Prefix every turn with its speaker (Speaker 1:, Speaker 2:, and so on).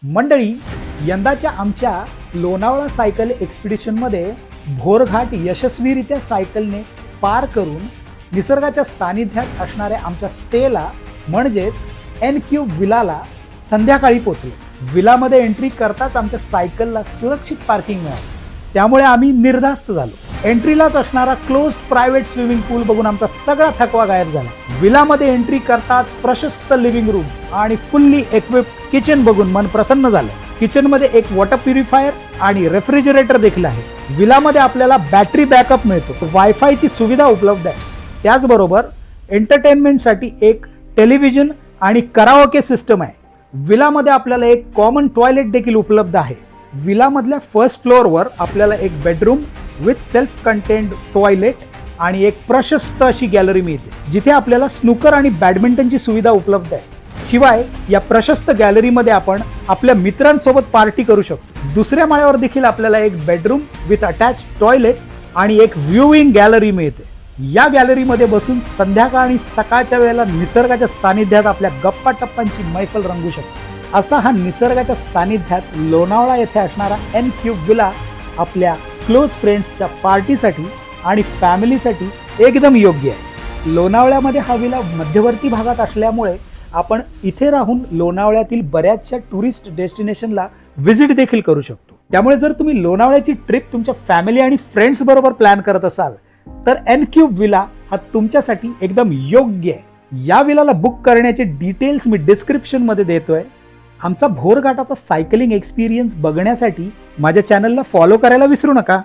Speaker 1: मंडळी, यंदाच्या आमच्या लोणावळा सायकल एक्सपिडिशनमध्ये भोरघाट यशस्वीरित्या सायकलने पार करून निसर्गाच्या सानिध्यात असणाऱ्या आमच्या स्टेला म्हणजेच NQ विलाला संध्याकाळी पोहोचलो. विलामध्ये एंट्री करताच आमच्या सायकलला सुरक्षित पार्किंग मिळालं, त्यामुळे आम्ही निर्धास्त झालो. एंट्रीलाच असणारा क्लोज्ड प्रायव्हेट स्विमिंग पूल बघून आमचा सगळा थकवा गायब झाला. विलामध्ये एंट्री करताच प्रशस्त लिव्हिंग रूम आणि फुल्ली इक्विप्ड किचन बघून मन प्रसन्न झालं. किचनमध्ये एक वॉटर प्युरिफायर आणि रेफ्रिजरेटर देखील आहे. विलामध्ये आपल्याला बॅटरी बॅकअप मिळतो, वायफायची सुविधा उपलब्ध आहे. त्याचबरोबर एंटरटेनमेंटसाठी एक टेलिव्हिजन आणि कराओके सिस्टम आहे. विलामध्ये आपल्याला एक कॉमन टॉयलेट देखील उपलब्ध आहे. विलामधल्या फर्स्ट फ्लोअरवर आपल्याला एक bedroom with self contained toilet आणि एक प्रशस्त अशी गॅलरी मिळते, जिथे आपल्याला स्नूकर आणि बॅडमिंटनची सुविधा उपलब्ध आहे. शिवाय या प्रशस्त गॅलरीमध्ये आपण आपल्या मित्रांसोबत पार्टी करू शकतो. दुसऱ्या माळ्यावर देखील आपल्याला एक बेडरूम विथ अटॅच टॉयलेट आणि एक व्ह्यूइंग गॅलरी मिळते. या गॅलरीमध्ये बसून संध्याकाळ आणि सकाळच्या वेळेला निसर्गाच्या सानिध्यात आपल्या गप्पा टप्पांची मैफल रंगू शकतो. असा हा निसर्गाच्या सानिध्यात लोणावळा येथे असणारा NQ विला आपल्या क्लोज फ्रेंड्सच्या पार्टीसाठी आणि फॅमिलीसाठी एकदम योग्य आहे. लोणावळ्यामध्ये हा विला मध्यवर्ती भागात असल्यामुळे आपण इथे राहून लोणावळ्यातील बऱ्याचशा टुरिस्ट डेस्टिनेशनला व्हिजिट देखील करू शकतो. त्यामुळे जर तुम्ही लोणावळ्याची ट्रिप तुमच्या फॅमिली आणि फ्रेंड्स बरोबर प्लॅन करत असाल तर NQ विला हा तुमच्यासाठी एकदम योग्य आहे. या विलाला बुक करण्याचे डिटेल्स मी डिस्क्रिप्शन मध्ये देतोय. आमचा भोरघाटाचा सायकलिंग एक्सपिरियन्स बघण्यासाठी माझ्या चॅनलला फॉलो करायला विसरू नका.